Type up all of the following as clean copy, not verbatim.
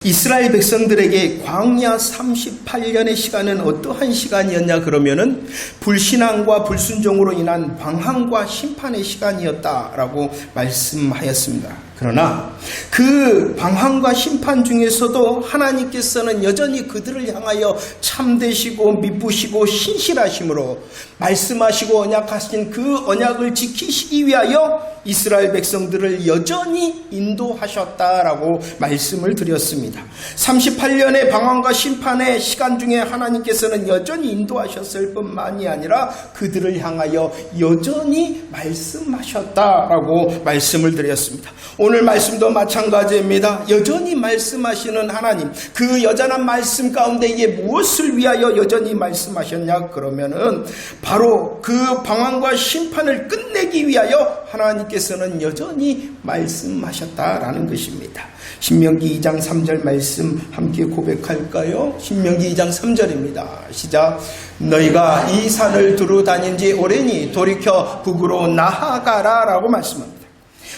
이스라엘 백성들에게 광야 38년의 시간은 어떠한 시간이었냐 그러면은 불신앙과 불순종으로 인한 방황과 심판의 시간이었다라고 말씀하였습니다. 그러나 그 방황과 심판 중에서도 하나님께서는 여전히 그들을 향하여 참되시고 미쁘시고 신실하심으로 말씀하시고 언약하신 그 언약을 지키시기 위하여 이스라엘 백성들을 여전히 인도하셨다라고 말씀을 드렸습니다. 38년의 방황과 심판의 시간 중에 하나님께서는 여전히 인도하셨을 뿐만이 아니라 그들을 향하여 여전히 말씀하셨다라고 말씀을 드렸습니다. 오늘 말씀도 마찬가지입니다. 여전히 말씀하시는 하나님, 그 여전한 말씀 가운데 이게 무엇을 위하여 여전히 말씀하셨냐 그러면은 바로 그 방황과 심판을 끝내기 위하여 하나님께서는 여전히 말씀하셨다라는 것입니다. 신명기 2장 3절 말씀 함께 고백할까요? 신명기 2장 3절입니다. 시작. 너희가 이 산을 두루 다닌 지 오래니 돌이켜 북으로 나아가라 라고 말씀합니다.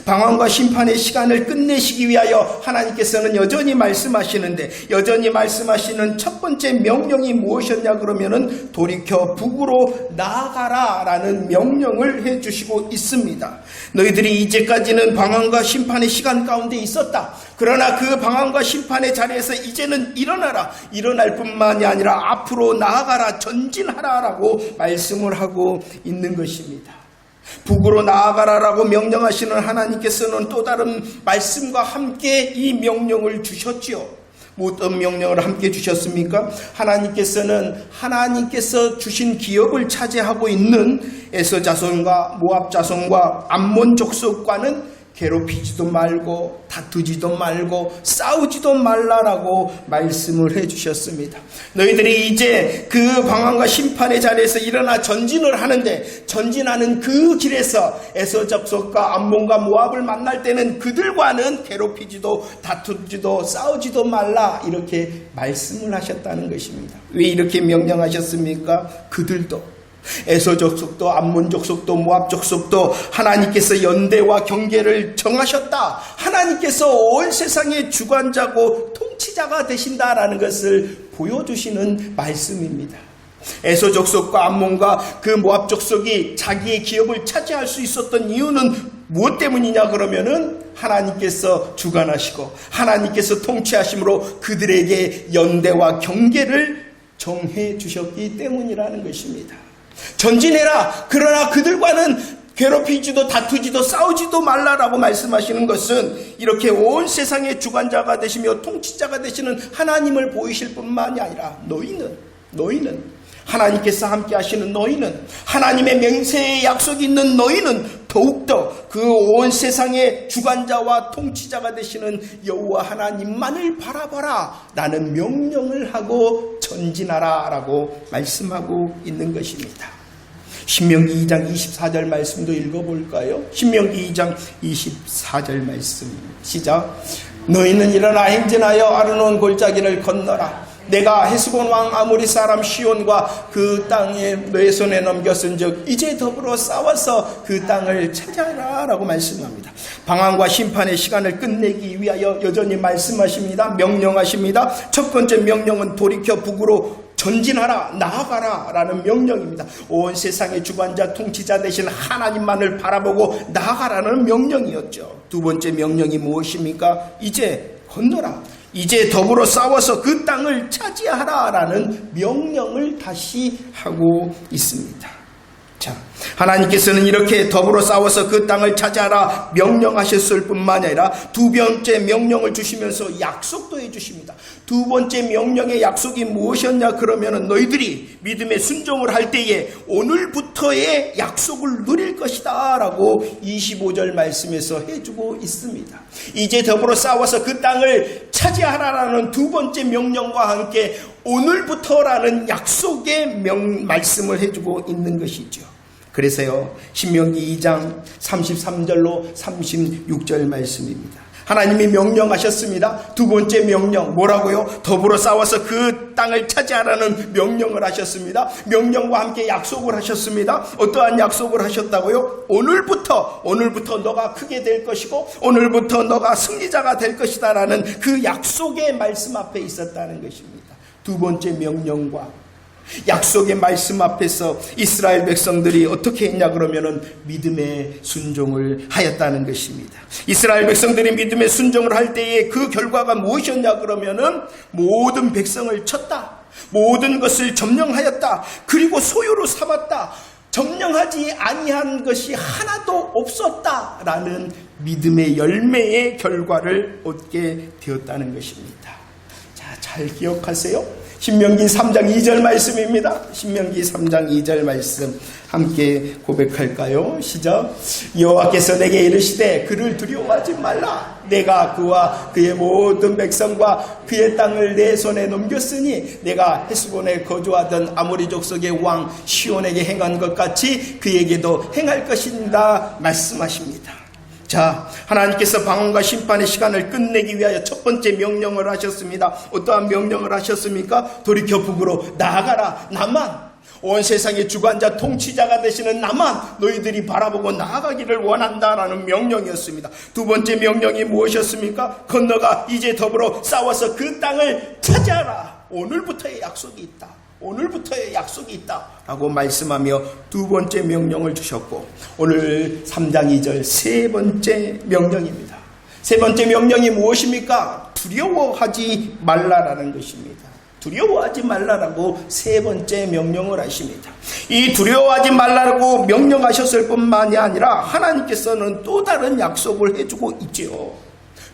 방황과 심판의 시간을 끝내시기 위하여 하나님께서는 여전히 말씀하시는데, 여전히 말씀하시는 첫 번째 명령이 무엇이었냐 그러면은 돌이켜 북으로 나아가라 라는 명령을 해주시고 있습니다. 너희들이 이제까지는 방황과 심판의 시간 가운데 있었다. 그러나 그 방황과 심판의 자리에서 이제는 일어나라. 일어날 뿐만이 아니라 앞으로 나아가라, 전진하라 라고 말씀을 하고 있는 것입니다. 북으로 나아가라라고 명령하시는 하나님께서는 또 다른 말씀과 함께 이 명령을 주셨지요. 어떤 명령을 함께 주셨습니까? 하나님께서 주신 기업을 차지하고 있는 에서 자손과 모압 자손과 암몬 족속과는 괴롭히지도 말고 다투지도 말고 싸우지도 말라라고 말씀을 해주셨습니다. 너희들이 이제 그 방황과 심판의 자리에서 일어나 전진을 하는데, 전진하는 그 길에서 에서 족속과 암몬과 모압을 만날 때는 그들과는 괴롭히지도 다투지도 싸우지도 말라, 이렇게 말씀을 하셨다는 것입니다. 왜 이렇게 명령하셨습니까? 그들도 에서 족속도 암몬 족속도 모압 족속도 하나님께서 연대와 경계를 정하셨다. 하나님께서 온 세상의 주관자고 통치자가 되신다라는 것을 보여주시는 말씀입니다. 에서 족속과 암몬과 그 모압 족속이 자기의 기업을 차지할 수 있었던 이유는 무엇 때문이냐 그러면은 하나님께서 주관하시고 하나님께서 통치하심으로 그들에게 연대와 경계를 정해 주셨기 때문이라는 것입니다. 전진해라. 그러나 그들과는 괴롭히지도 다투지도 싸우지도 말라라고 말씀하시는 것은 이렇게 온 세상의 주관자가 되시며 통치자가 되시는 하나님을 보이실 뿐만이 아니라 너희는 하나님께서 함께 하시는 너희는, 하나님의 맹세의 약속이 있는 너희는 더욱더 그 온 세상의 주관자와 통치자가 되시는 여호와 하나님만을 바라봐라 라는 명령을 하고 전진하라 라고 말씀하고 있는 것입니다. 신명기 2장 24절 말씀도 읽어볼까요? 신명기 2장 24절 말씀 시작. 너희는 일어나 행진하여 아르논 골짜기를 건너라. 내가 헤스본 왕 아모리 사람 시온과 그 땅에 너의 손에 넘겼은즉 이제 더불어 싸워서 그 땅을 차지하라 라고 말씀합니다. 방황과 심판의 시간을 끝내기 위하여 여전히 말씀하십니다. 명령하십니다. 첫 번째 명령은 돌이켜 북으로 전진하라, 나아가라 라는 명령입니다. 온 세상의 주관자 통치자 되신 하나님만을 바라보고 나아가라는 명령이었죠. 두 번째 명령이 무엇입니까? 이제 건너라. 이제 더불어 싸워서 그 땅을 차지하라 라는 명령을 다시 하고 있습니다. 자, 하나님께서는 이렇게 더불어 싸워서 그 땅을 차지하라 명령하셨을 뿐만 아니라 두 번째 명령을 주시면서 약속도 해주십니다. 두 번째 명령의 약속이 무엇이었냐 그러면은 너희들이 믿음의 순종을 할 때에 오늘부터의 약속을 누릴 것이다 라고 25절 말씀에서 해주고 있습니다. 이제 더불어 싸워서 그 땅을 차지하라라는 두 번째 명령과 함께 오늘부터라는 약속의 말씀을 해주고 있는 것이죠. 그래서요, 신명기 2장 33절로 36절 말씀입니다. 하나님이 명령하셨습니다. 두 번째 명령 뭐라고요? 더불어 싸워서 그 땅을 차지하라는 명령을 하셨습니다. 명령과 함께 약속을 하셨습니다. 어떠한 약속을 하셨다고요? 오늘부터 너가 크게 될 것이고 오늘부터 너가 승리자가 될 것이다 라는 그 약속의 말씀 앞에 있었다는 것입니다. 두 번째 명령과 약속의 말씀 앞에서 이스라엘 백성들이 어떻게 했냐 그러면은 믿음의 순종을 하였다는 것입니다. 이스라엘 백성들이 믿음의 순종을 할 때에 그 결과가 무엇이었냐 그러면은 모든 백성을 쳤다. 모든 것을 점령하였다. 그리고 소유로 삼았다. 점령하지 아니한 것이 하나도 없었다라는 믿음의 열매의 결과를 얻게 되었다는 것입니다. 자, 잘 기억하세요. 신명기 3장 2절 말씀입니다. 신명기 3장 2절 말씀 함께 고백할까요? 시작. 여호와께서 내게 이르시되 그를 두려워하지 말라. 내가 그와 그의 모든 백성과 그의 땅을 내 손에 넘겼으니 내가 헤스본에 거주하던 아모리 족속의 왕 시온에게 행한 것 같이 그에게도 행할 것이다 말씀하십니다. 자, 하나님께서 방언과 심판의 시간을 끝내기 위하여 첫 번째 명령을 하셨습니다. 어떠한 명령을 하셨습니까? 돌이켜 북으로 나아가라. 나만, 온 세상의 주관자 통치자가 되시는 나만 너희들이 바라보고 나아가기를 원한다라는 명령이었습니다. 두 번째 명령이 무엇이었습니까? 건너가 이제 더불어 싸워서 그 땅을 차지하라. 오늘부터의 약속이 있다. 오늘부터의 약속이 있다 라고 말씀하며 두 번째 명령을 주셨고, 오늘 3장 2절 세 번째 명령입니다. 세 번째 명령이 무엇입니까? 두려워하지 말라라는 것입니다. 두려워하지 말라라고 세 번째 명령을 하십니다. 이 두려워하지 말라라고 명령하셨을 뿐만이 아니라 하나님께서는 또 다른 약속을 해주고 있지요.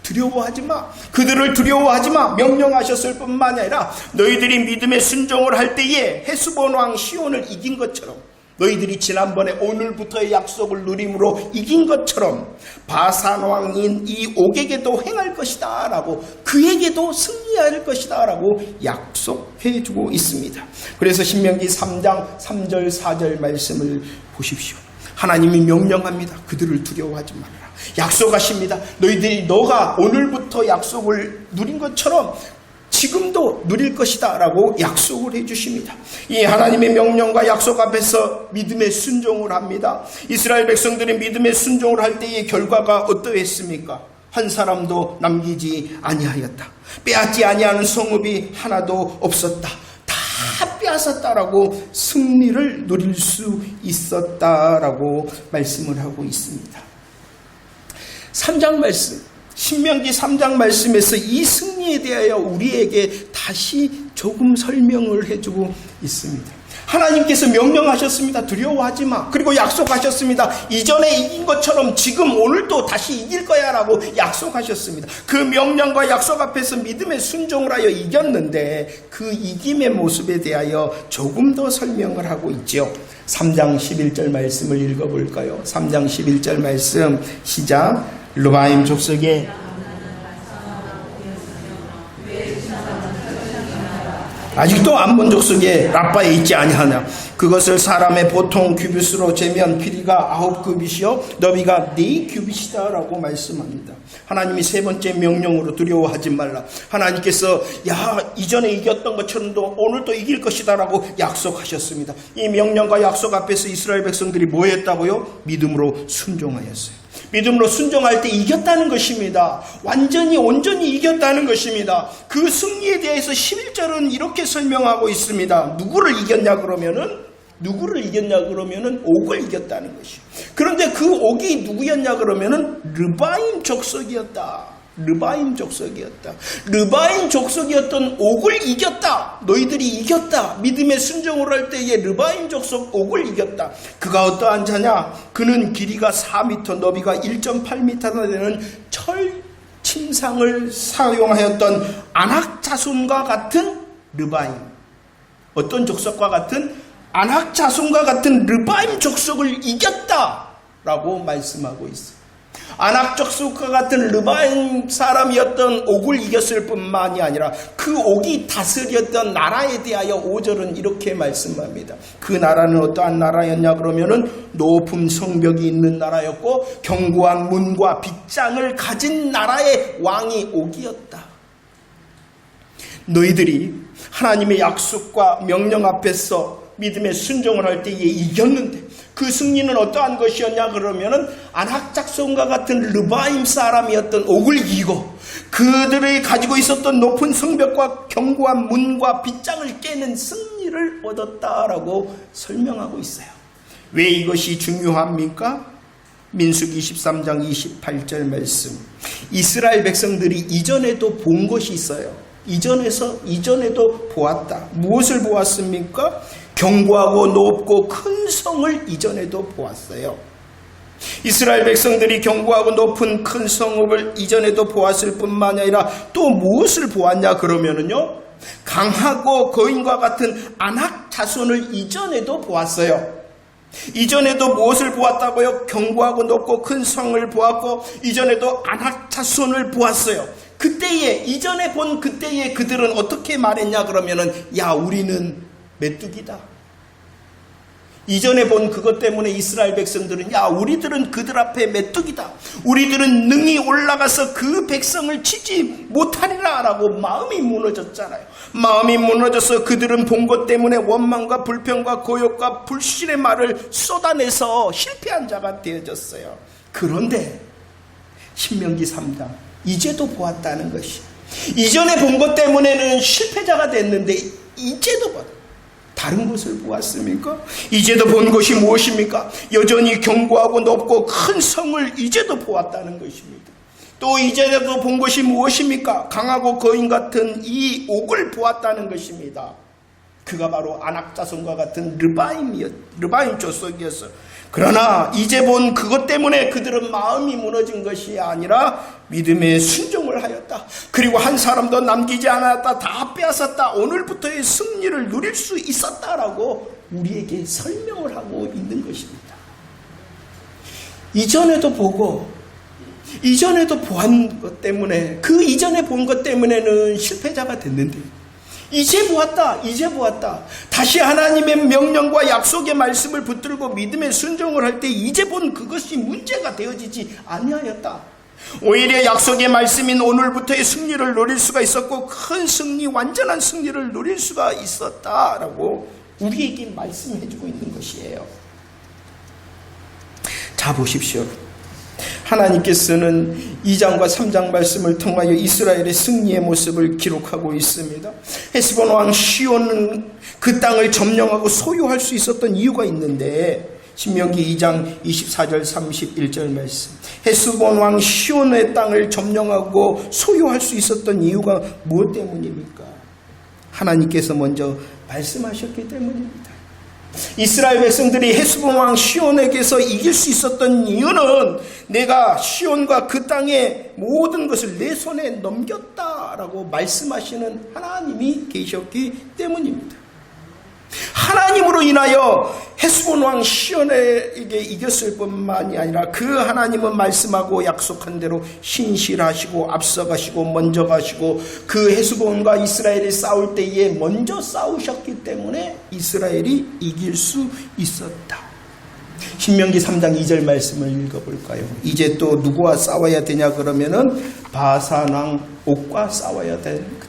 두려워하지 마. 그들을 두려워하지 마. 명령하셨을 뿐만 아니라 너희들이 믿음의 순종을 할 때에 헤스본 왕 시온을 이긴 것처럼, 너희들이 지난번에 오늘부터의 약속을 누림으로 이긴 것처럼 바산 왕인 이 옥에게도 행할 것이다 라고, 그에게도 승리할 것이다 라고 약속해 주고 있습니다. 그래서 신명기 3장 3절 4절 말씀을 보십시오. 하나님이 명령합니다. 그들을 두려워하지 말라. 약속하십니다. 너가 오늘부터 약속을 누린 것처럼 지금도 누릴 것이다 라고 약속을 해주십니다. 이 하나님의 명령과 약속 앞에서 믿음의 순종을 합니다. 이스라엘 백성들이 믿음의 순종을 할 때의 결과가 어떠했습니까? 한 사람도 남기지 아니하였다. 빼앗지 아니하는 성읍이 하나도 없었다. 다 빼앗았다라고 승리를 누릴 수 있었다라고 말씀을 하고 있습니다. 3장 말씀, 신명기 3장 말씀에서 이 승리에 대하여 우리에게 다시 조금 설명을 해주고 있습니다. 하나님께서 명령하셨습니다. 두려워하지 마. 그리고 약속하셨습니다. 이전에 이긴 것처럼 지금 오늘도 다시 이길 거야 라고 약속하셨습니다. 그 명령과 약속 앞에서 믿음의 순종을 하여 이겼는데 그 이김의 모습에 대하여 조금 더 설명을 하고 있죠. 3장 11절 말씀을 읽어볼까요? 3장 11절 말씀 시작. 르바임 족속의 아직도 암몬 족속의 라빠에 있지 아니하냐. 그것을 사람의 보통 규빗으로 재면 길이가 9규빗이요 너비가 4규빗이다 라고 말씀합니다. 하나님이 세 번째 명령으로 두려워하지 말라. 하나님께서 이전에 이겼던 것처럼도 오늘도 이길 것이다 라고 약속하셨습니다. 이 명령과 약속 앞에서 이스라엘 백성들이 뭐 했다고요? 믿음으로 순종하였어요. 믿음으로 순종할 때 이겼다는 것입니다. 온전히 이겼다는 것입니다. 그 승리에 대해서 11절은 이렇게 설명하고 있습니다. 누구를 이겼냐 그러면은 옥을 이겼다는 것이요. 그런데 그 옥이 누구였냐 그러면은 르바임 족속이었다. 르바임 족속이었던 옥을 이겼다. 너희들이 이겼다. 믿음의 순종을 할 때에 르바임 족속 옥을 이겼다. 그가 어떠한 자냐? 그는 길이가 4m, 너비가 1.8m나 되는 철 침상을 사용하였던 아낙 자손과 같은 르바임. 어떤 족속과 같은? 아낙 자손과 같은 르바임 족속을 이겼다라고 말씀하고 있어요. 아낙 족속과 같은 르바임 사람이었던 옥을 이겼을 뿐만이 아니라 그 옥이 다스렸던 나라에 대하여 5절은 이렇게 말씀합니다. 그 나라는 어떠한 나라였냐 그러면은 높은 성벽이 있는 나라였고 견고한 문과 빗장을 가진 나라의 왕이 옥이었다. 너희들이 하나님의 약속과 명령 앞에서 믿음의 순종을 할 때에 이겼는데 그 승리는 어떠한 것이었냐 그러면은 아낙 족속과 같은 르바임 사람이었던 옥을 이기고 그들이 가지고 있었던 높은 성벽과 견고한 문과 빗장을 깨는 승리를 얻었다라고 설명하고 있어요. 왜 이것이 중요합니까? 민수기 23장 28절 말씀. 이스라엘 백성들이 이전에도 본 것이 있어요. 이전에도 보았다. 무엇을 보았습니까? 견고하고 높고 큰 성을 이전에도 보았어요. 이스라엘 백성들이 견고하고 높은 큰 성읍을 이전에도 보았을 뿐만 아니라 또 무엇을 보았냐 그러면은요, 강하고 거인과 같은 아낙 자손을 이전에도 보았어요. 이전에도 무엇을 보았다고요? 견고하고 높고 큰 성을 보았고 이전에도 아낙 자손을 보았어요. 이전에 본 그때에 그들은 어떻게 말했냐 그러면은, 야, 우리는 메뚜기다. 이전에 본 그것 때문에 이스라엘 백성들은, 야, 우리들은 그들 앞에 메뚜기다. 우리들은 능히 올라가서 그 백성을 치지 못하리라 라고 마음이 무너졌잖아요. 마음이 무너져서 그들은 본 것 때문에 원망과 불평과 고욕과 불신의 말을 쏟아내서 실패한 자가 되어졌어요. 그런데 신명기 3장 이제도 보았다는 것이, 이전에 본 것 때문에는 실패자가 됐는데 이제도 다른 것을 보았습니까? 이제도 본 것이 무엇입니까? 여전히 견고하고 높고 큰 성을 이제도 보았다는 것입니다. 또 이제도 본 것이 무엇입니까? 강하고 거인 같은 이 옥을 보았다는 것입니다. 그가 바로 아낙 자손과 같은 르바임 족속이었어요. 그러나 이제 본 그것 때문에 그들은 마음이 무너진 것이 아니라 믿음의 순종을 하였다. 그리고 한 사람도 남기지 않았다. 다 빼앗았다. 오늘부터의 승리를 누릴 수 있었다라고 우리에게 설명을 하고 있는 것입니다. 이전에도 보고 이전에도 보한 것 때문에, 그 이전에 본 것 때문에는 실패자가 됐는데 이제 보았다. 다시 하나님의 명령과 약속의 말씀을 붙들고 믿음의 순종을 할 때 이제 본 그것이 문제가 되어지지 아니하였다. 오히려 약속의 말씀인 오늘부터의 승리를 누릴 수가 있었고 큰 승리, 완전한 승리를 누릴 수가 있었다라고 우리에게 말씀해주고 있는 것이에요. 자, 보십시오. 하나님께서는 2장과 3장 말씀을 통하여 이스라엘의 승리의 모습을 기록하고 있습니다. 헤스본 왕 시온은 그 땅을 점령하고 소유할 수 있었던 이유가 있는데, 신명기 2장 24절 31절 말씀, 헤스본 왕 시온의 땅을 점령하고 소유할 수 있었던 이유가 무엇 때문입니까? 하나님께서 먼저 말씀하셨기 때문입니다. 이스라엘 백성들이 헤스본 왕 시온에게서 이길 수 있었던 이유는 내가 시온과 그 땅의 모든 것을 내 손에 넘겼다라고 말씀하시는 하나님이 계셨기 때문입니다. 하나님으로 인하여 헤스본 왕 시온에게 이겼을 뿐만이 아니라 그 하나님은 말씀하고 약속한 대로 신실하시고 앞서가시고 먼저 가시고 그 헤스본과 이스라엘이 싸울 때에 먼저 싸우셨기 때문에 이스라엘이 이길 수 있었다. 신명기 3장 2절 말씀을 읽어볼까요? 이제 또 누구와 싸워야 되냐 그러면은 바산 왕 옥과 싸워야 되는 그때.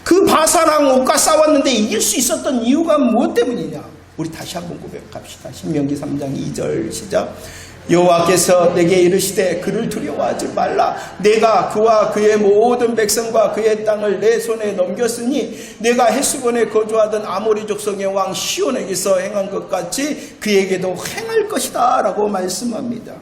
그 바산 왕 옥과 싸웠는데 이길 수 있었던 이유가 무엇 때문이냐? 우리 다시 한번 고백합시다. 신명기 3장 2절 시작. 여호와께서 내게 이르시되 그를 두려워하지 말라. 내가 그와 그의 모든 백성과 그의 땅을 내 손에 넘겼으니 내가 헤스본에 거주하던 아모리 족속의 왕 시온에게서 행한 것 같이 그에게도 행할 것이다 라고 말씀합니다.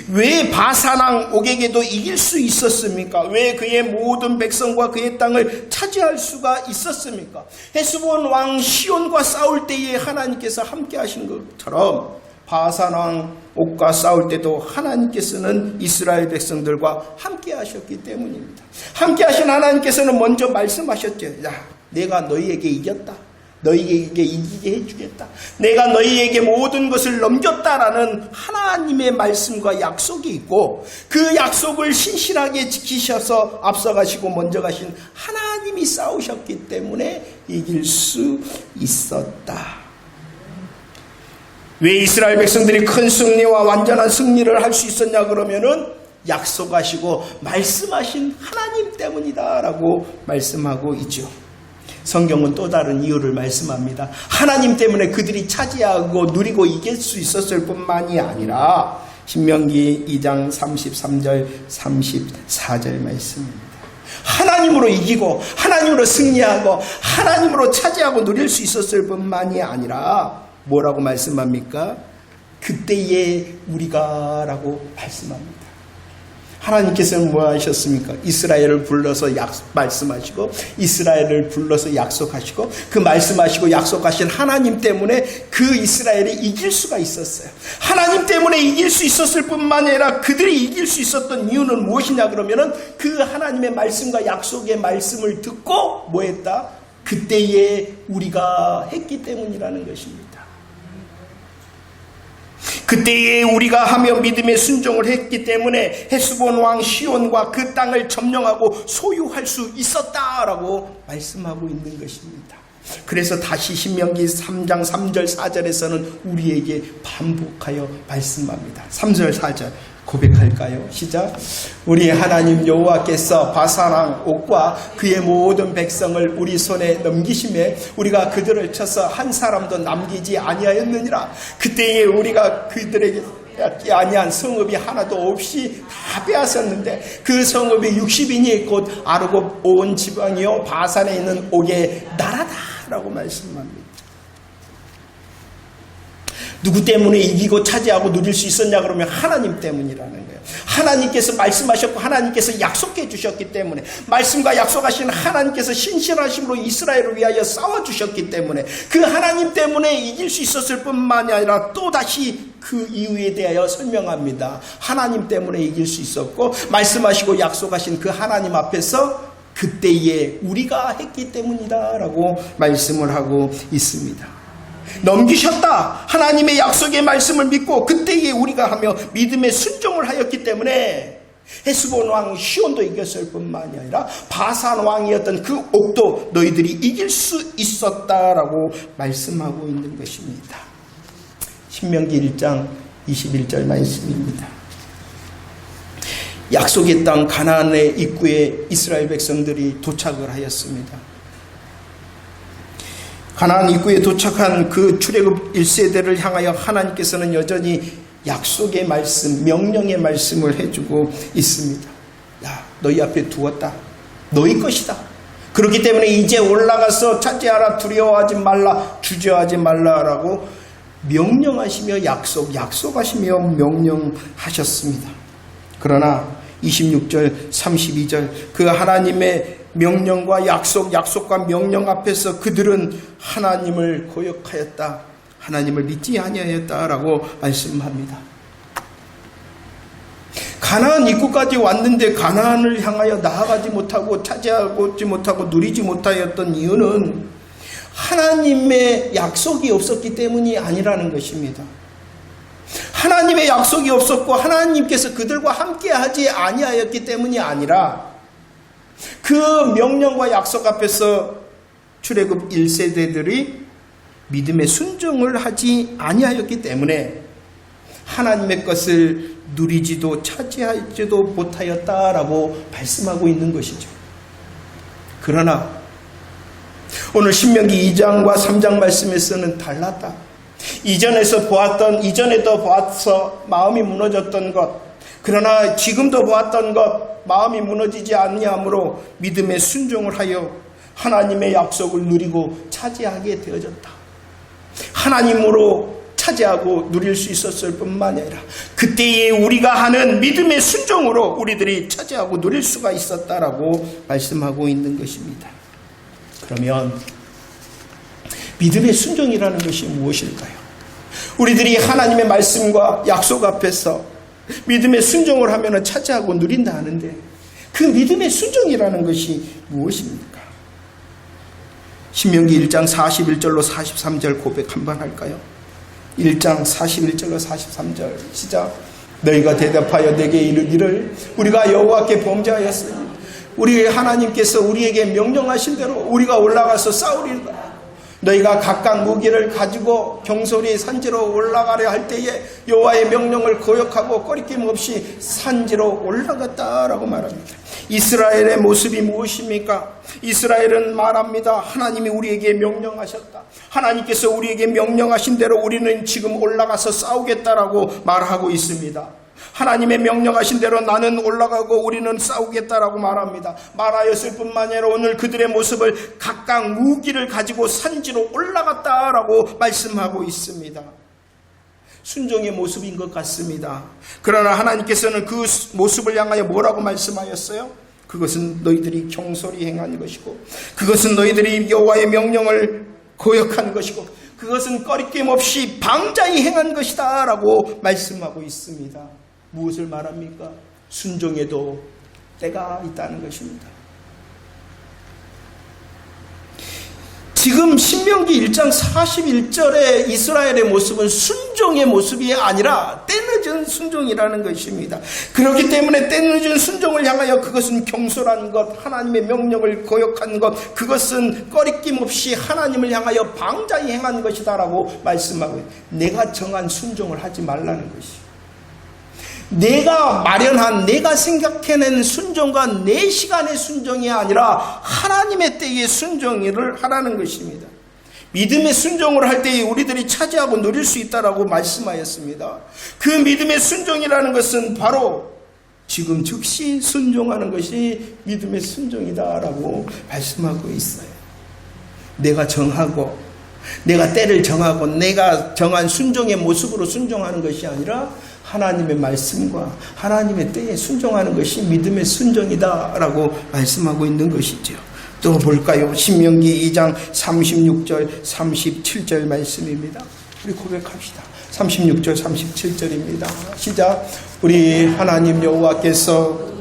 왜 바산 왕 옥에게도 이길 수 있었습니까? 왜 그의 모든 백성과 그의 땅을 차지할 수가 있었습니까? 헤스본 왕 시온과 싸울 때에 하나님께서 함께 하신 것처럼 바산 왕 옥과 싸울 때도 하나님께서는 이스라엘 백성들과 함께 하셨기 때문입니다. 함께 하신 하나님께서는 먼저 말씀하셨죠. 야, 내가 너희에게 이겼다. 너희에게 이기게 해주겠다. 내가 너희에게 모든 것을 넘겼다라는 하나님의 말씀과 약속이 있고 그 약속을 신실하게 지키셔서 앞서가시고 먼저 가신 하나님이 싸우셨기 때문에 이길 수 있었다. 왜 이스라엘 백성들이 큰 승리와 완전한 승리를 할 수 있었냐 그러면은 약속하시고 말씀하신 하나님 때문이다라고 말씀하고 있죠. 성경은 또 다른 이유를 말씀합니다. 하나님 때문에 그들이 차지하고 누리고 이길 수 있었을 뿐만이 아니라 신명기 2장 33절 34절 말씀입니다. 하나님으로 이기고 하나님으로 승리하고 하나님으로 차지하고 누릴 수 있었을 뿐만이 아니라 뭐라고 말씀합니까? 그때에 우리가 라고 말씀합니다. 하나님께서는 뭐 하셨습니까? 이스라엘을 불러서 말씀하시고 이스라엘을 불러서 약속하시고 그 말씀하시고 약속하신 하나님 때문에 그 이스라엘이 이길 수가 있었어요. 하나님 때문에 이길 수 있었을 뿐만 아니라 그들이 이길 수 있었던 이유는 무엇이냐 그러면은 그 하나님의 말씀과 약속의 말씀을 듣고 뭐 했다? 그때에 우리가 했기 때문이라는 것입니다. 그때에 우리가 하며 믿음의 순종을 했기 때문에 헤스본 왕 시온과 그 땅을 점령하고 소유할 수 있었다라고 말씀하고 있는 것입니다. 그래서 다시 신명기 3장 3절 4절에서는 우리에게 반복하여 말씀합니다. 3절 4절 고백할까요? 시작. 우리 하나님 여호와께서 바산 옥과 그의 모든 백성을 우리 손에 넘기심에 우리가 그들을 쳐서 한 사람도 남기지 아니하였느니라. 그때에 우리가 그들에게 아니한 성읍이 하나도 없이 다 빼앗았는데 그 성읍이 60인이 곧 아르고 온 지방이요 바산에 있는 옥의 나라다라고 말씀합니다. 누구 때문에 이기고 차지하고 누릴 수 있었냐 그러면 하나님 때문이라는 거예요. 하나님께서 말씀하셨고 하나님께서 약속해 주셨기 때문에 말씀과 약속하신 하나님께서 신실하심으로 이스라엘을 위하여 싸워주셨기 때문에 그 하나님 때문에 이길 수 있었을 뿐만이 아니라 또다시 그 이유에 대하여 설명합니다. 하나님 때문에 이길 수 있었고 말씀하시고 약속하신 그 하나님 앞에서 그때에 우리가 했기 때문이다 라고 말씀을 하고 있습니다. 넘기셨다. 하나님의 약속의 말씀을 믿고 그때에 우리가 하며 믿음의 순종을 하였기 때문에 헤스본 왕 시온도 이겼을 뿐만이 아니라 바산 왕이었던 그 옥도 너희들이 이길 수 있었다라고 말씀하고 있는 것입니다. 신명기 1장 21절 말씀입니다. 약속의 땅 가나안의 입구에 이스라엘 백성들이 도착을 하였습니다. 가나안 입구에 도착한 그 출애굽 1세대를 향하여 하나님께서는 여전히 약속의 말씀, 명령의 말씀을 해주고 있습니다. 야, 너희 앞에 두었다. 너희 것이다. 그렇기 때문에 이제 올라가서 차지하라. 두려워하지 말라. 주저하지 말라라고 명령하시며 약속하시며 명령하셨습니다. 그러나 26절, 32절 그 하나님의 명령과 약속과 명령 앞에서 그들은 하나님을 거역하였다. 하나님을 믿지 아니하였다라고 말씀합니다. 가나안 입구까지 왔는데 가나안을 향하여 나아가지 못하고 차지하지 못하고 누리지 못하였던 이유는 하나님의 약속이 없었기 때문이 아니라는 것입니다. 하나님의 약속이 없었고 하나님께서 그들과 함께하지 아니하였기 때문이 아니라 그 명령과 약속 앞에서 출애굽 1세대들이 믿음의 순종을 하지 아니하였기 때문에 하나님의 것을 누리지도 차지하지도 못하였다라고 말씀하고 있는 것이죠. 그러나 오늘 신명기 2장과 3장 말씀에서는 달랐다. 이전에도 보아서 마음이 무너졌던 것, 그러나 지금도 보았던 것 마음이 무너지지 아니하므로 믿음의 순종을 하여 하나님의 약속을 누리고 차지하게 되어졌다. 하나님으로 차지하고 누릴 수 있었을 뿐만 아니라 그때에 우리가 하는 믿음의 순종으로 우리들이 차지하고 누릴 수가 있었다라고 말씀하고 있는 것입니다. 그러면 믿음의 순종이라는 것이 무엇일까요? 우리들이 하나님의 말씀과 약속 앞에서 믿음의 순종을 하면 차지하고 누린다 하는데 그 믿음의 순종이라는 것이 무엇입니까? 신명기 1장 41절로 43절 고백 한번 할까요? 1장 41절로 43절 시작. 너희가 대답하여 내게 이르기를 우리가 여호와께 범죄하였으니 우리 하나님께서 우리에게 명령하신 대로 우리가 올라가서 싸우리이다. 너희가 각각 무기를 가지고 경솔히 산지로 올라가려 할 때에 여호와의 명령을 거역하고 꺼리낌 없이 산지로 올라갔다라고 말합니다. 이스라엘의 모습이 무엇입니까? 이스라엘은 말합니다. 하나님이 우리에게 명령하셨다. 하나님께서 우리에게 명령하신 대로 우리는 지금 올라가서 싸우겠다라고 말하고 있습니다. 하나님의 명령하신 대로 나는 올라가고 우리는 싸우겠다라고 말합니다. 말하였을 뿐만 아니라 오늘 그들의 모습을 각각 무기를 가지고 산지로 올라갔다라고 말씀하고 있습니다. 순종의 모습인 것 같습니다. 그러나 하나님께서는 그 모습을 향하여 뭐라고 말씀하였어요? 그것은 너희들이 경솔히 행한 것이고 그것은 너희들이 여호와의 명령을 거역한 것이고 그것은 꺼리낌 없이 방자히 행한 것이다 라고 말씀하고 있습니다. 무엇을 말합니까? 순종에도 때가 있다는 것입니다. 지금 신명기 1장 41절의 이스라엘의 모습은 순종의 모습이 아니라 때늦은 순종이라는 것입니다. 그렇기 때문에 때늦은 순종을 향하여 그것은 경솔한 것, 하나님의 명령을 거역한 것, 그것은 꺼리낌 없이 하나님을 향하여 방자히 행한 것이다 라고 말씀하고 내가 정한 순종을 하지 말라는 것이죠. 내가 마련한 내가 생각해낸 순종과 내 시간의 순종이 아니라 하나님의 때의 순종을 하라는 것입니다. 믿음의 순종을 할 때에 우리들이 차지하고 누릴 수 있다라고 말씀하였습니다. 그 믿음의 순종이라는 것은 바로 지금 즉시 순종하는 것이 믿음의 순종이다라고 말씀하고 있어요. 내가 정하고 내가 때를 정하고 내가 정한 순종의 모습으로 순종하는 것이 아니라 하나님의 말씀과 하나님의 때에 순종하는 것이 믿음의 순종이다라고 말씀하고 있는 것이죠. 또 볼까요? 신명기 2장 36절 37절 말씀입니다. 우리 고백합시다. 36절 37절입니다. 시작. 우리 하나님 여호와께서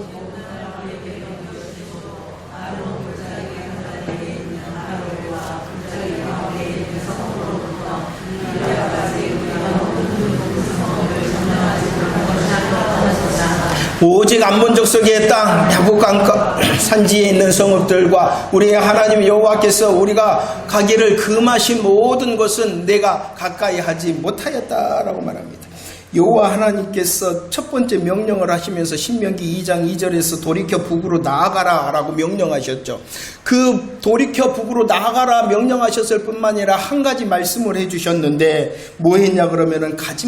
오직 암몬 족속의 땅 야복강 산지에 있는 성읍들과 우리의 하나님 여호와께서 우리가 가기를 금하신 모든 것은 내가 가까이 하지 못하였다라고 말합니다. 여호와 하나님께서 첫 번째 명령을 하시면서 신명기 2장 2절에서 돌이켜 북으로 나아가라 라고 명령하셨죠. 그 돌이켜 북으로 나아가라 명령하셨을 뿐만 아니라 한 가지 말씀을 해주셨는데 뭐 했냐 그러면은 가지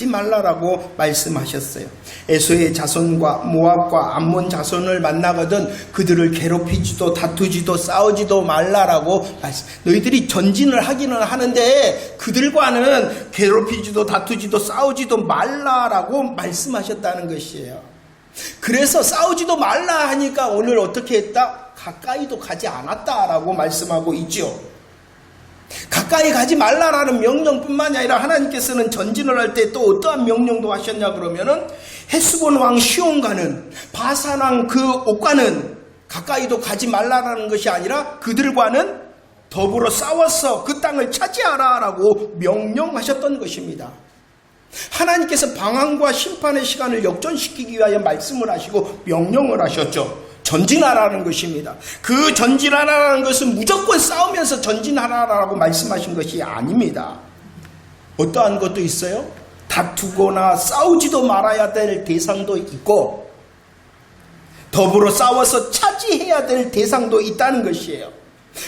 말라라고 말씀하셨어요. 에서의 자손과 모압과 암몬 자손을 만나거든 그들을 괴롭히지도 다투지도 싸우지도 말라라고 말씀. 너희들이 전진을 하기는 하는데 그들과는 괴롭히지도 다투지도 싸우지도 말라라고 말씀하셨다는 것이에요. 그래서 싸우지도 말라 하니까 오늘 어떻게 했다? 가까이도 가지 않았다라고 말씀하고 있죠. 가까이 가지 말라라는 명령뿐만이 아니라 하나님께서는 전진을 할 때 또 어떠한 명령도 하셨냐 그러면은 헤스본 왕 시온과는 바산 왕 그 옥과는 가까이도 가지 말라라는 것이 아니라 그들과는 더불어 싸워서 그 땅을 차지하라라고 명령하셨던 것입니다. 하나님께서 방황과 심판의 시간을 역전시키기 위하여 말씀을 하시고 명령을 하셨죠. 전진하라는 것입니다. 그 전진하라는 것은 무조건 싸우면서 전진하라라고 말씀하신 것이 아닙니다. 어떠한 것도 있어요? 다투거나 싸우지도 말아야 될 대상도 있고 더불어 싸워서 차지해야 될 대상도 있다는 것이에요.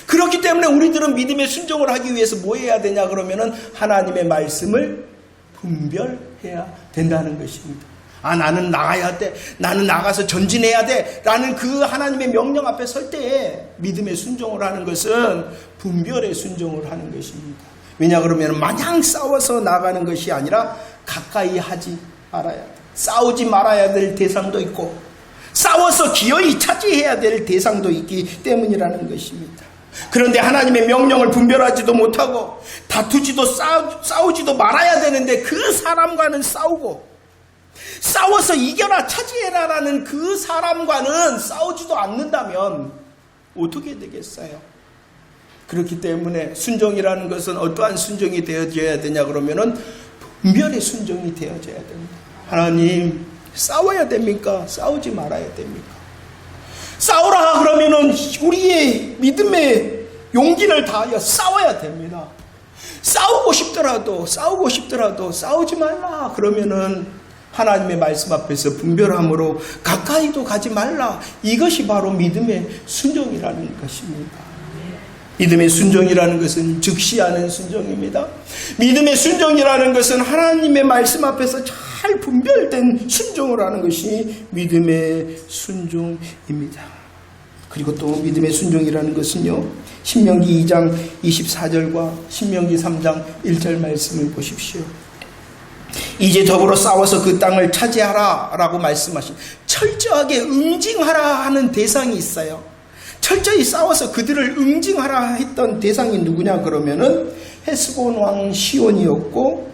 그렇기 때문에 우리들은 믿음의 순종을 하기 위해서 뭐 해야 되냐 그러면은 하나님의 말씀을 분별해야 된다는 것입니다. 나는 나가야 돼. 나는 나가서 전진해야 돼. 라는 그 하나님의 명령 앞에 설 때에 믿음의 순종을 하는 것은 분별의 순종을 하는 것입니다. 왜냐 그러면 마냥 싸워서 나가는 것이 아니라 가까이 하지 말아야 돼. 싸우지 말아야 될 대상도 있고 싸워서 기어이 차지해야 될 대상도 있기 때문이라는 것입니다. 그런데 하나님의 명령을 분별하지도 못하고 다투지도 싸우지도 말아야 되는데 그 사람과는 싸워서 이겨라 차지해라라는 그 사람과는 싸우지도 않는다면 어떻게 되겠어요? 그렇기 때문에 순종이라는 것은 어떠한 순종이 되어져야 되냐 그러면은 분별의 순종이 되어져야 됩니다. 하나님, 싸워야 됩니까? 싸우지 말아야 됩니까? 싸우라 그러면은 우리의 믿음의 용기를 다하여 싸워야 됩니다. 싸우고 싶더라도 싸우지 말라 그러면은 하나님의 말씀 앞에서 분별함으로 가까이도 가지 말라. 이것이 바로 믿음의 순종이라는 것입니다. 믿음의 순종이라는 것은 즉시하는 순종입니다. 믿음의 순종이라는 것은 하나님의 말씀 앞에서 잘 분별된 순종을 하는 것이 믿음의 순종입니다. 그리고 또 믿음의 순종이라는 것은요, 신명기 2장 24절과 신명기 3장 1절 말씀을 보십시오. 이제 더불어 싸워서 그 땅을 차지하라 라고 말씀하신, 철저하게 응징하라 하는 대상이 있어요. 철저히 싸워서 그들을 응징하라 했던 대상이 누구냐 그러면은 헤스본 왕 시온이었고,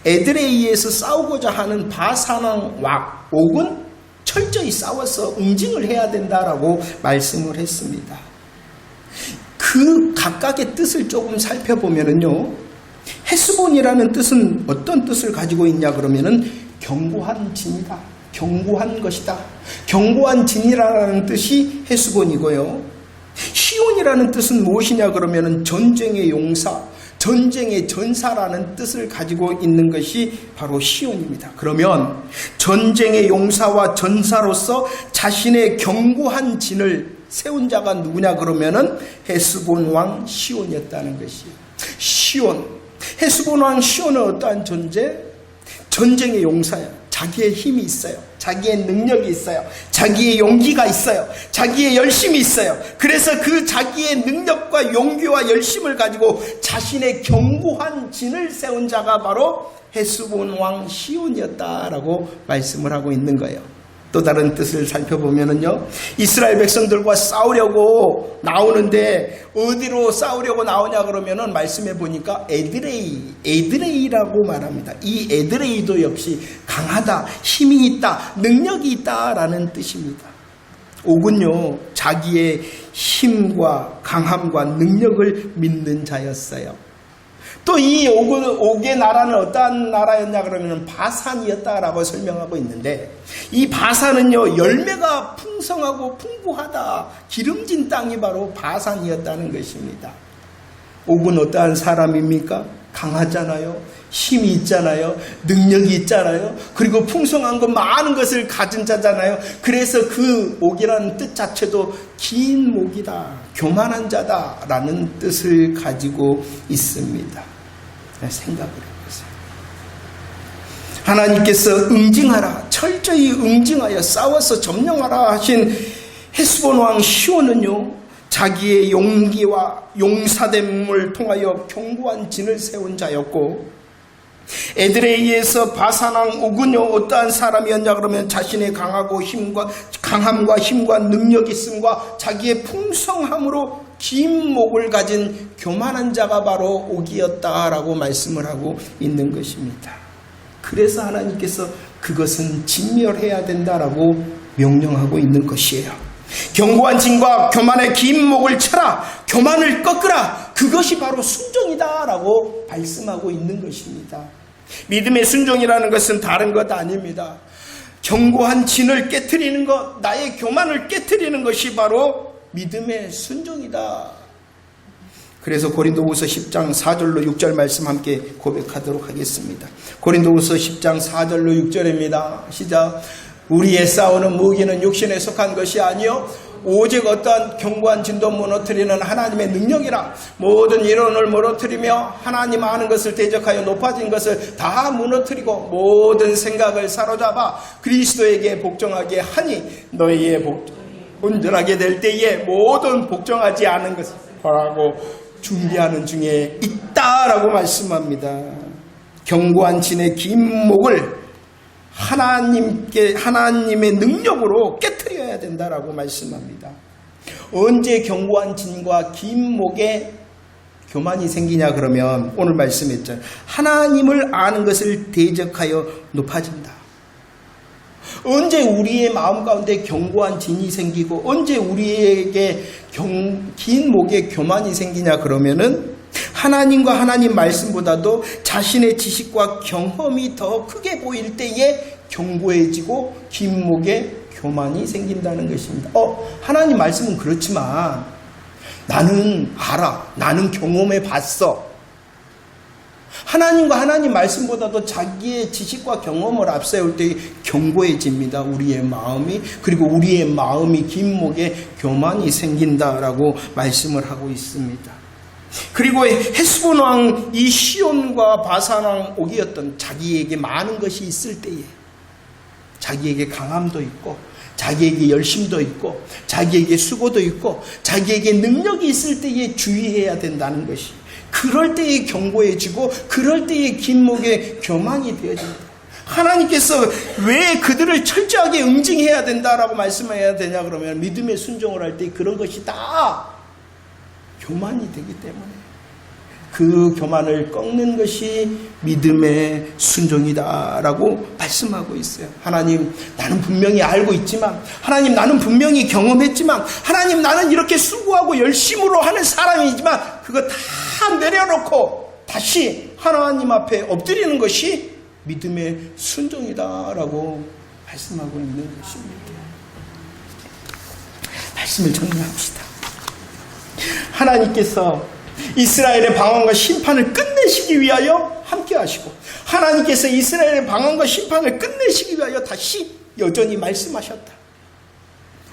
에드레이에서 싸우고자 하는 바산 왕 옥은 철저히 싸워서 응징을 해야 된다라고 말씀을 했습니다. 그 각각의 뜻을 조금 살펴보면은요, 헤스본이라는 뜻은 어떤 뜻을 가지고 있냐 그러면은 견고한 진이다, 견고한 것이다, 견고한 진이라는 뜻이 헤스본이고요. 시온이라는 뜻은 무엇이냐 그러면은 전쟁의 용사, 전쟁의 전사라는 뜻을 가지고 있는 것이 바로 시온입니다. 그러면 전쟁의 용사와 전사로서 자신의 견고한 진을 세운 자가 누구냐 그러면은 헤스본 왕 시온이었다는 것이에요. 시온, 헤스본 왕 시온은 어떠한 존재? 전쟁의 용사야. 자기의 힘이 있어요. 자기의 능력이 있어요. 자기의 용기가 있어요. 자기의 열심이 있어요. 그래서 그 자기의 능력과 용기와 열심을 가지고 자신의 견고한 진을 세운 자가 바로 헤스본 왕 시온이었다라고 말씀을 하고 있는 거예요. 또 다른 뜻을 살펴보면은요, 이스라엘 백성들과 싸우려고 나오는데 어디로 싸우려고 나오냐 그러면은 말씀해 보니까 에드레이라고 말합니다. 이 에드레이도 역시 강하다, 힘이 있다, 능력이 있다라는 뜻입니다. 옥은요, 자기의 힘과 강함과 능력을 믿는 자였어요. 또 이 옥의 나라는 어떠한 나라였냐 그러면 바산이었다라고 설명하고 있는데, 이 바산은요, 열매가 풍성하고 풍부하다, 기름진 땅이 바로 바산이었다는 것입니다. 옥은 어떠한 사람입니까? 강하잖아요. 힘이 있잖아요. 능력이 있잖아요. 그리고 풍성한 것, 많은 것을 가진 자잖아요. 그래서 그 옥이라는 뜻 자체도 긴 목이다, 교만한 자다라는 뜻을 가지고 있습니다. 생각을 해보세요. 하나님께서 응징하라, 철저히 응징하여 싸워서 점령하라 하신 헤스본 왕 시온은요, 자기의 용기와 용사됨을 통하여 견고한 진을 세운 자였고, 에드레이에서 바산왕 옥은요, 어떠한 사람이었냐 그러면 자신의 강함과 힘과 능력이 있음과 자기의 풍성함으로 긴 목을 가진 교만한 자가 바로 옥이었다라고 말씀을 하고 있는 것입니다. 그래서 하나님께서 그것은 진멸해야 된다라고 명령하고 있는 것이에요. 견고한 진과 교만의 긴 목을 쳐라, 교만을 꺾으라, 그것이 바로 순종이다라고 말씀하고 있는 것입니다. 믿음의 순종이라는 것은 다른 것 아닙니다. 견고한 진을 깨트리는 것, 나의 교만을 깨트리는 것이 바로 믿음의 순종이다. 그래서 고린도후서 10장 4절로 6절 말씀 함께 고백하도록 하겠습니다. 고린도후서 10장 4절로 6절입니다. 시작. 우리의 싸우는 무기는 육신에 속한 것이 아니요 오직 어떠한 견고한 진도 무너뜨리는 하나님의 능력이라. 모든 이론을 무너뜨리며 하나님 아는 것을 대적하여 높아진 것을 다 무너뜨리고 모든 생각을 사로잡아 그리스도에게 복종하게 하니 너희의 온전하게 될 때에 모든 복종하지 않은 것을 바라고 준비하는 중에 있다라고 말씀합니다. 견고한 진의 긴 목을 하나님의 능력으로 깨트려야 된다라고 말씀합니다. 언제 견고한 진과 긴 목에 교만이 생기냐 그러면 오늘 말씀했죠. 하나님을 아는 것을 대적하여 높아진다. 언제 우리의 마음 가운데 견고한 진이 생기고 언제 우리에게 긴 목에 교만이 생기냐 그러면은 하나님과 하나님 말씀보다도 자신의 지식과 경험이 더 크게 보일 때에 견고해지고 긴 목에 교만이 생긴다는 것입니다. 하나님 말씀은 그렇지만 나는 알아. 나는 경험해 봤어. 하나님과 하나님 말씀보다도 자기의 지식과 경험을 앞세울 때 견고해집니다. 우리의 마음이. 그리고 우리의 마음이 긴 목에 교만이 생긴다라고 말씀을 하고 있습니다. 그리고 헤스본 왕 이 시온과 바산 왕 옥이었던 자기에게 많은 것이 있을 때에 자기에게 강함도 있고 자기에게 열심도 있고 자기에게 수고도 있고 자기에게 능력이 있을 때에 주의해야 된다는 것이 그럴 때에 견고해지고 그럴 때에 긴 목에 교만이 되어집니다. 하나님께서 왜 그들을 철저하게 응징해야 된다라고 말씀해야 되냐 그러면 믿음의 순종을 할 때 그런 것이 다 교만이 되기 때문에 그 교만을 꺾는 것이 믿음의 순종이다라고 말씀하고 있어요. 하나님 나는 분명히 알고 있지만 하나님 나는 분명히 경험했지만 하나님 나는 이렇게 수고하고 열심으로 하는 사람이지만 그거 다 내려놓고 다시 하나님 앞에 엎드리는 것이 믿음의 순종이다라고 말씀하고 있는 것입니다. 말씀을 정리합시다. 하나님께서 이스라엘의 방황과 심판을 끝내시기 위하여 함께 하시고 하나님께서 이스라엘의 방황과 심판을 끝내시기 위하여 다시 여전히 말씀하셨다.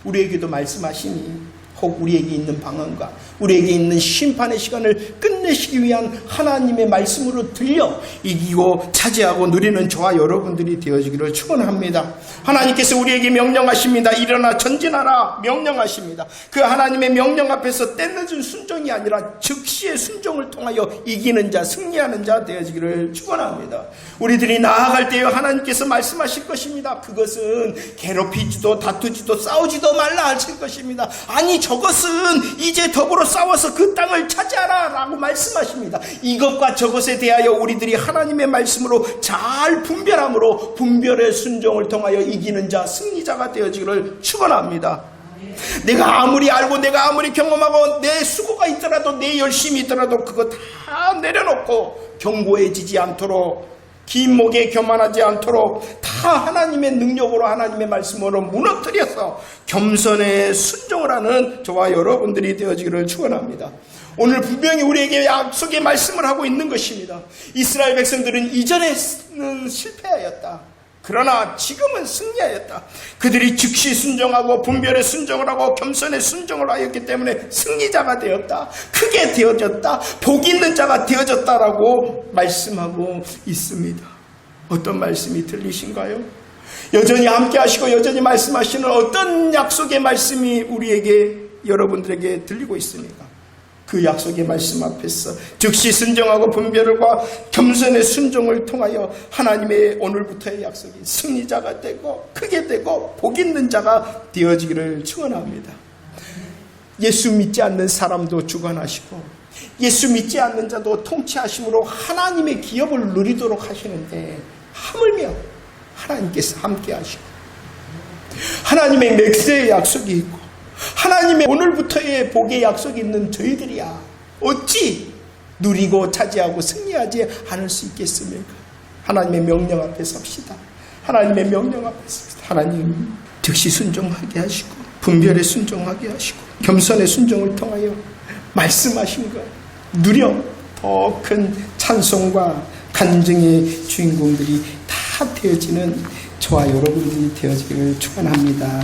우리에게도 말씀하시니 혹 우리에게 있는 방황과 우리에게 있는 심판의 시간을 끝내시기 위한 하나님의 말씀으로 들려 이기고 차지하고 누리는 저와 여러분들이 되어지기를 축원합니다. 하나님께서 우리에게 명령하십니다. 일어나 전진하라 명령하십니다. 그 하나님의 명령 앞에서 때늦은 순종이 아니라 즉시의 순종을 통하여 이기는 자 승리하는 자 되어지기를 축원합니다. 우리들이 나아갈 때에 하나님께서 말씀하실 것입니다. 그것은 괴롭히지도 다투지도 싸우지도 말라 하실 것입니다. 아니 저것은 이제 더불어 싸워서 그 땅을 차지하라 라고 말씀하십니다. 이것과 저것에 대하여 우리들이 하나님의 말씀으로 잘 분별함으로 분별의 순종을 통하여 이기는 자 승리자가 되어지기를 축원합니다. 내가 아무리 알고 내가 아무리 경험하고 내 수고가 있더라도 내 열심이 있더라도 그거 다 내려놓고 견고해지지 않도록 긴 목에 교만하지 않도록 다 하나님의 능력으로 하나님의 말씀으로 무너뜨려서 겸손에 순종을 하는 저와 여러분들이 되어지기를 축원합니다. 오늘 분명히 우리에게 약속의 말씀을 하고 있는 것입니다. 이스라엘 백성들은 이전에는 실패하였다. 그러나 지금은 승리하였다. 그들이 즉시 순종하고 분별에 순종을 하고 겸손에 순종을 하였기 때문에 승리자가 되었다. 크게 되어졌다. 복 있는 자가 되어졌다라고 말씀하고 있습니다. 어떤 말씀이 들리신가요? 여전히 함께 하시고 여전히 말씀하시는 어떤 약속의 말씀이 우리에게 여러분들에게 들리고 있습니까? 그 약속의 말씀 앞에서 즉시 순종하고 분별과 겸손의 순종을 통하여 하나님의 오늘부터의 약속이 승리자가 되고 크게 되고 복 있는 자가 되어지기를 축원합니다. 예수 믿지 않는 사람도 주관하시고 예수 믿지 않는 자도 통치하심으로 하나님의 기업을 누리도록 하시는데 하물며 하나님께서 함께 하시고 하나님의 맹세의 약속이 있고 하나님의 오늘부터의 복의 약속이 있는 저희들이야 어찌 누리고 차지하고 승리하지 않을 수 있겠습니까? 하나님의 명령 앞에 섭시다. 하나님의 명령 앞에 섭시다. 하나님 즉시 순종하게 하시고 분별에 순종하게 하시고 겸손의 순종을 통하여 말씀하신 것 누려 더 큰 찬송과 간증의 주인공들이 다 되어지는 저와 여러분들이 되어지기를 축원합니다.